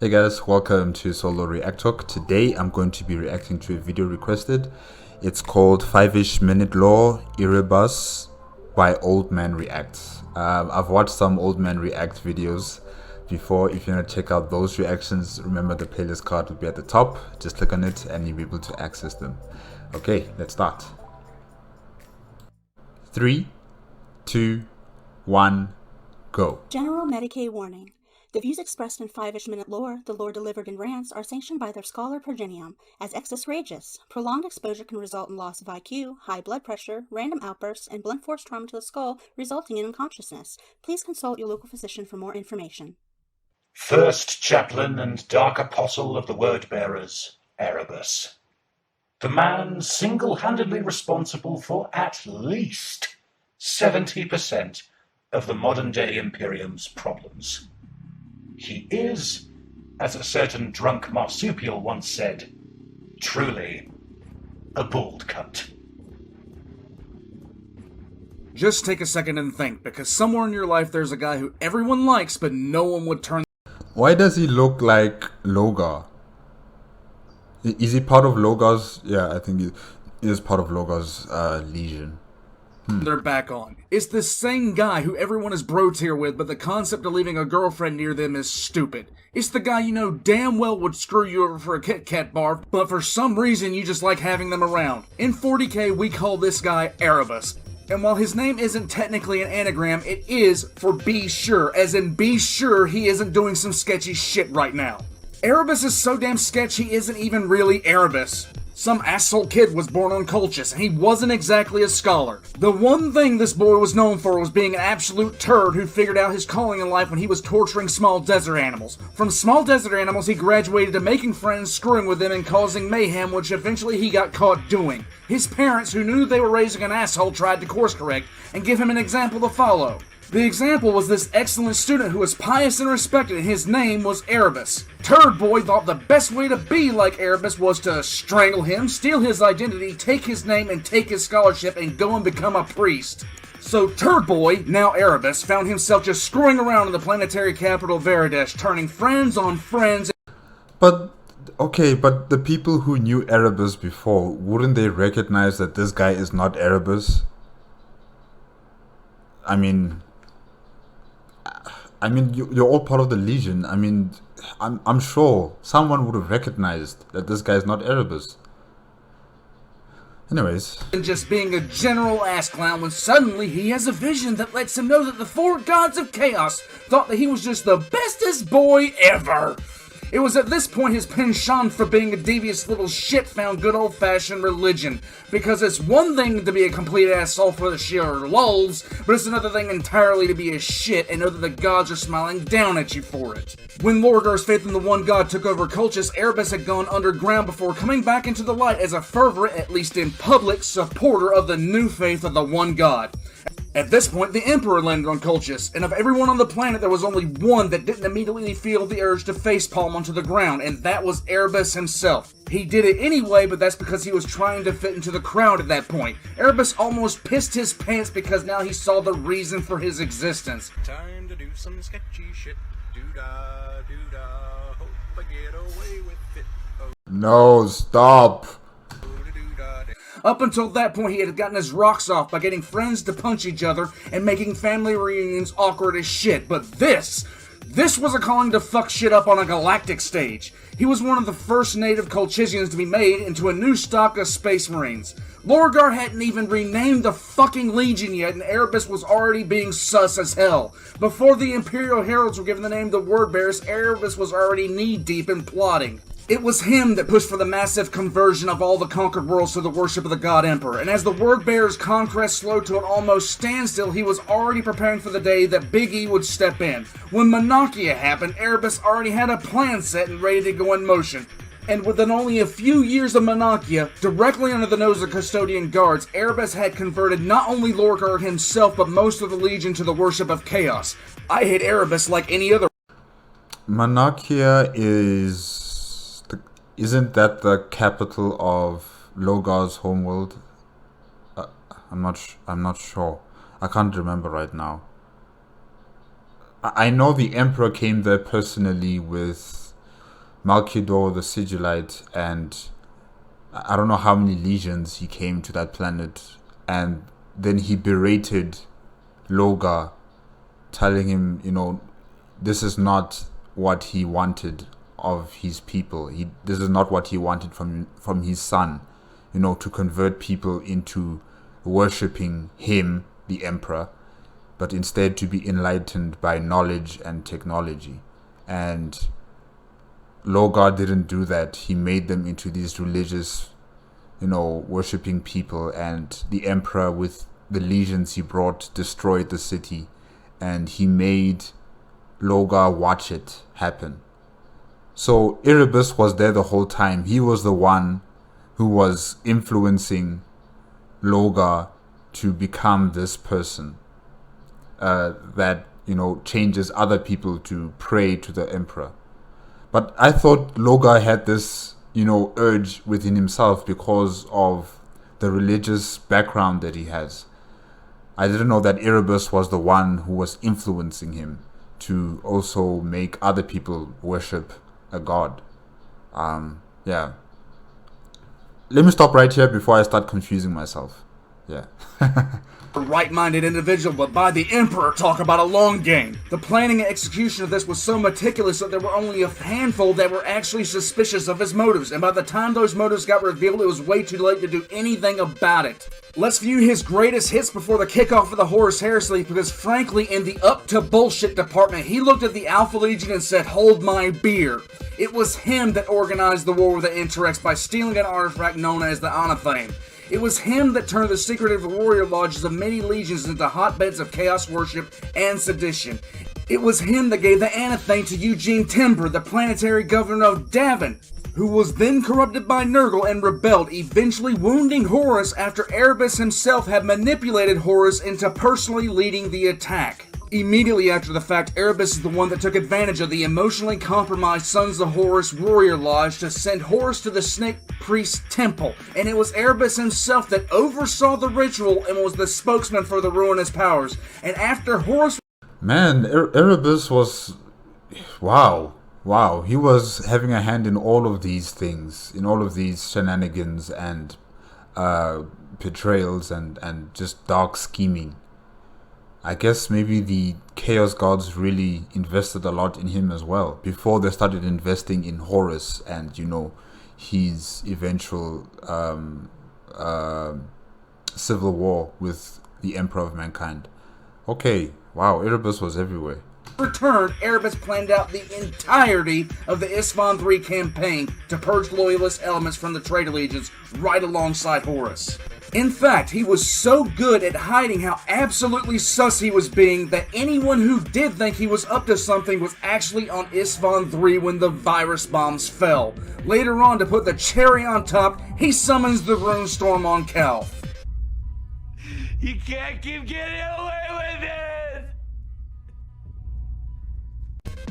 Hey guys, welcome to Solo ReacTalk. Today I'm going to be reacting to a video requested. It's called 5-ish Minute Law Erebus by Old Man Reacts. I've watched some Old Man React videos before. If you want to check out those reactions, remember the playlist card will be at the top. Just click on it and you'll be able to access them. Okay, let's start. 3, 2, 1, go. General Medicaid warning. The views expressed in 5-ish Minute Lore, the lore delivered in rants, are sanctioned by their scholar Progenium as excess-rageous. Prolonged exposure can result in loss of IQ, high blood pressure, random outbursts, and blunt force trauma to the skull, resulting in unconsciousness. Please consult your local physician for more information. First chaplain and dark apostle of the word-bearers, Erebus. The man single-handedly responsible for at least 70% of the modern-day Imperium's problems. He is, as a certain drunk marsupial once said, truly a bald cut. Just take a second and think, because somewhere in your life there's a guy who everyone likes, but no one would turn. Why does he look like Logar? Is he part of Logar's? Yeah, I think he is part of Logar's legion. They're back on. It's the same guy who everyone is bro tier with, but the concept of leaving a girlfriend near them is stupid. It's the guy you know damn well would screw you over for a Kit Kat bar, but for some reason you just like having them around. In 40k we call this guy Erebus. And while his name isn't technically an anagram, it is for be sure, as in be sure he isn't doing some sketchy shit right now. Erebus is so damn sketchy he isn't even really Erebus. Some asshole kid was born on Colchis, and he wasn't exactly a scholar. The one thing this boy was known for was being an absolute turd who figured out his calling in life when he was torturing small desert animals. From small desert animals, he graduated to making friends, screwing with them, and causing mayhem, which eventually he got caught doing. His parents, who knew they were raising an asshole, tried to course correct and give him an example to follow. The example was this excellent student who was pious and respected, and his name was Erebus. Turd Boy thought the best way to be like Erebus was to strangle him, steal his identity, take his name, and take his scholarship, and go and become a priest. So Turd Boy, now Erebus, found himself just screwing around in the planetary capital Veridesh, turning friends on friends. But okay, but the people who knew Erebus before, wouldn't they recognize that this guy is not Erebus? I mean, you're all part of the Legion. I'm sure someone would have recognized that this guy's not Erebus. Anyways. And just being a general ass clown when suddenly he has a vision that lets him know that the four gods of chaos thought that he was just the bestest boy ever. It was at this point his penchant for being a devious little shit found good old-fashioned religion, because it's one thing to be a complete asshole for the sheer lulz, but it's another thing entirely to be a shit and know that the gods are smiling down at you for it. When Lorgar's faith in the one god took over Colchis, Erebus had gone underground before coming back into the light as a fervent, at least in public, supporter of the new faith of the one god. At this point, the Emperor landed on Colchis, and of everyone on the planet, there was only one that didn't immediately feel the urge to facepalm onto the ground, and that was Erebus himself. He did it anyway, but that's because he was trying to fit into the crowd at that point. Erebus almost pissed his pants because now he saw the reason for his existence. Time to do some sketchy shit. Doo-dah, doo-dah, hope I get away with it. Oh. No, stop. Up until that point, he had gotten his rocks off by getting friends to punch each other and making family reunions awkward as shit. But this was a calling to fuck shit up on a galactic stage. He was one of the first native Colchisians to be made into a new stock of space marines. Lorgar hadn't even renamed the fucking Legion yet, and Erebus was already being sus as hell. Before the Imperial Heralds were given the name the Wordbearers, Erebus was already knee-deep in plotting. It was him that pushed for the massive conversion of all the conquered worlds to the worship of the God Emperor, and as the Wordbearer's conquest slowed to an almost standstill, he was already preparing for the day that Big E would step in. When Monarchia happened, Erebus already had a plan set and ready to go in motion. And within only a few years of Monarchia, directly under the nose of Custodian Guards, Erebus had converted not only Lorgar himself, but most of the Legion to the worship of Chaos. I hate Erebus like any other. Monarchia isn't that the capital of Logar's homeworld? I'm not sure. I can't remember right now. I know the Emperor came there personally with Malkidor the Sigillite, and I don't know how many legions he came to that planet, and then he berated Logar, telling him, this is not what he wanted of his people. This is not what he wanted from his son, to convert people into worshipping him, the emperor, but instead to be enlightened by knowledge and technology. And Logar didn't do that. He made them into these religious, worshipping people, and the emperor, with the legions he brought, destroyed the city, and he made Logar watch it happen. So Erebus was there the whole time. He was the one who was influencing Logar to become this person that changes other people to pray to the emperor. But I thought Logar had this urge within himself because of the religious background that he has. I didn't know that Erebus was the one who was influencing him to also make other people worship a god. Yeah. Let me stop right here before I start confusing myself. Yeah. A right-minded individual, but by the Emperor, talk about a long game. The planning and execution of this was so meticulous that there were only a handful that were actually suspicious of his motives, and by the time those motives got revealed, it was way too late to do anything about it. Let's view his greatest hits before the kickoff of the Horus Heresy, because frankly, in the up-to-bullshit department, he looked at the Alpha Legion and said, "Hold my beer." It was him that organized the war with the Antics by stealing an artifact known as the Anathame. It was him that turned the secretive warrior lodges of many legions into hotbeds of chaos worship and sedition. It was him that gave the Anathame to Eugene Timber, the planetary governor of Davin, who was then corrupted by Nurgle and rebelled, eventually wounding Horus after Erebus himself had manipulated Horus into personally leading the attack. Immediately after the fact, Erebus is the one that took advantage of the emotionally compromised Sons of Horus warrior lodge to send Horus to the Snake Priest Temple, and it was Erebus himself that oversaw the ritual and was the spokesman for the ruinous powers. And after Horus... Man, Erebus was... Wow. He was having a hand in all of these things, in all of these shenanigans and betrayals and just dark scheming. I guess maybe the Chaos Gods really invested a lot in him as well before they started investing in Horus and, his eventual civil war with the Emperor of Mankind. Okay, wow, Erebus was everywhere. Return, Erebus planned out the entirety of the Isstvan III campaign to purge loyalist elements from the traitor legions right alongside Horus. In fact, he was so good at hiding how absolutely sus he was being that anyone who did think he was up to something was actually on Isstvan III when the virus bombs fell. Later on, to put the cherry on top, he summons the Rune Storm on Calth. You can't keep getting away with it!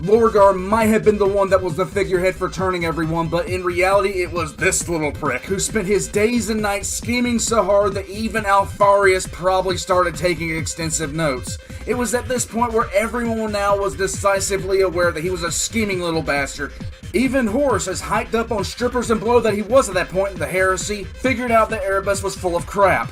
Lorgar might have been the one that was the figurehead for turning everyone, but in reality it was this little prick who spent his days and nights scheming so hard that even Alfarius probably started taking extensive notes. It was at this point where everyone now was decisively aware that he was a scheming little bastard. Even Horus, as hyped up on strippers and blow that he was at that point in the heresy, figured out that Erebus was full of crap.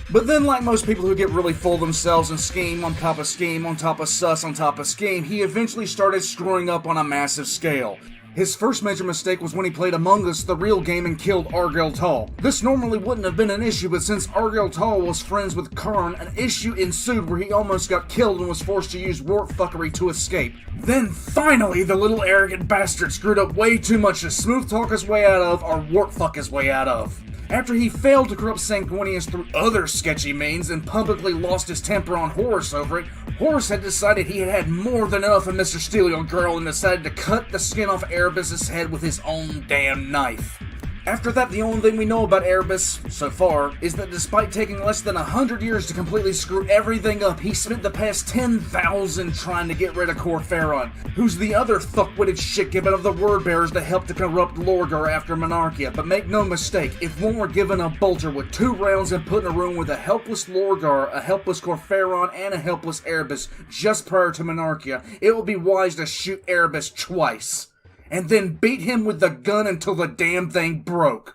But then, like most people who get really full of themselves and scheme on top of scheme on top of sus on top of scheme, he eventually started screwing up on a massive scale. His first major mistake was when he played Among Us, the real game, and killed Argel Tal. This normally wouldn't have been an issue, but since Argel Tal was friends with Karn, an issue ensued where he almost got killed and was forced to use warp fuckery to escape. Then finally, the little arrogant bastard screwed up way too much to smooth talk his way out of, or warp fuck his way out of. After he failed to corrupt Sanguinius through other sketchy means and publicly lost his temper on Horus over it, Horus had decided he had had more than enough of Mr. Steal Your Girl and decided to cut the skin off Erebus' head with his own damn knife. After that, the only thing we know about Erebus, so far, is that despite taking less than 100 years to completely screw everything up, he spent the past 10,000 trying to get rid of Corpheron, who's the other thuck-witted shit given of the word-bearers that helped to corrupt Lorgar after Monarchia. But make no mistake, if one were given a bolter with 2 rounds and put in a room with a helpless Lorgar, a helpless Corpheron, and a helpless Erebus just prior to Monarchia, it would be wise to shoot Erebus twice. and then beat him with the gun until the damn thing broke.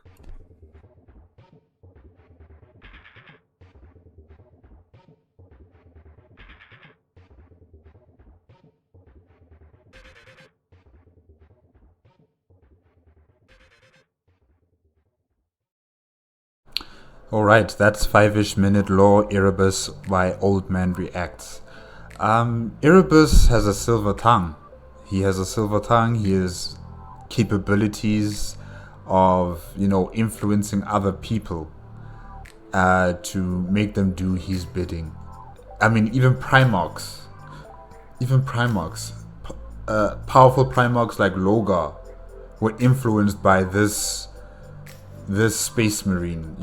Alright, that's 5-ish minute lore Erebus by Old Man Reacts. Erebus has a silver tongue. He has a silver tongue. He has capabilities of, influencing other people to make them do his bidding. I mean, even Primarchs, powerful Primarchs like Logar were influenced by this Space Marine,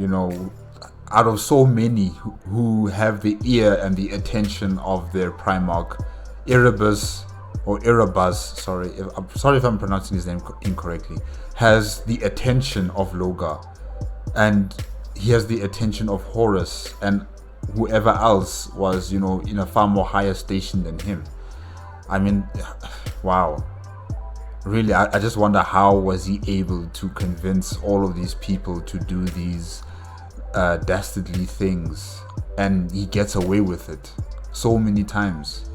out of so many who have the ear and the attention of their Primarch, Erebus, sorry if I'm pronouncing his name incorrectly, has the attention of Logar, and he has the attention of Horus and whoever else was, in a far more higher station than him. I mean, wow. Really, I just wonder how was he able to convince all of these people to do these dastardly things, and he gets away with it so many times.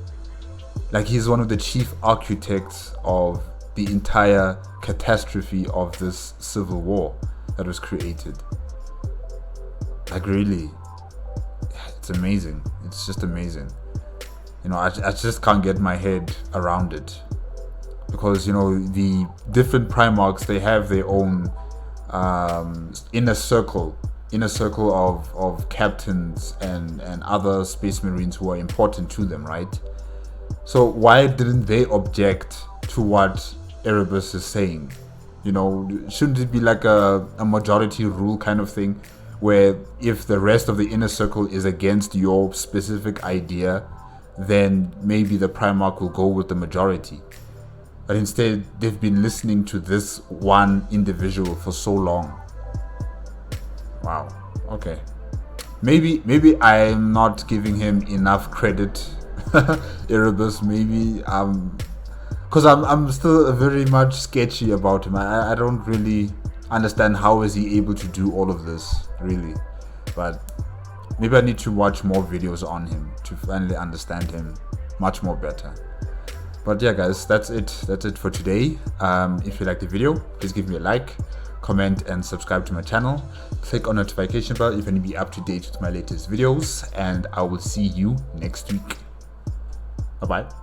Like, he's one of the chief architects of the entire catastrophe of this civil war that was created. Like, really, it's amazing. It's just amazing. I just can't get my head around it. Because, the different Primarchs, they have their own inner circle of captains and other Space Marines who are important to them, right? So why didn't they object to what Erebus is saying? Shouldn't it be like a majority rule kind of thing, where if the rest of the inner circle is against your specific idea, then maybe the Primarch will go with the majority? But instead, they've been listening to this one individual for so long. Wow. Okay. Maybe I'm not giving him enough credit, Erebus. Maybe because I'm still very much sketchy about him. I don't really understand how is he able to do all of this, really. But maybe I need to watch more videos on him to finally understand him much more better. But yeah, guys, that's it for today. If you like the video, please give me a like, comment, and subscribe to my channel. Click on notification bell if you want to be up to date with my latest videos, and I will see you next week. Bye bye.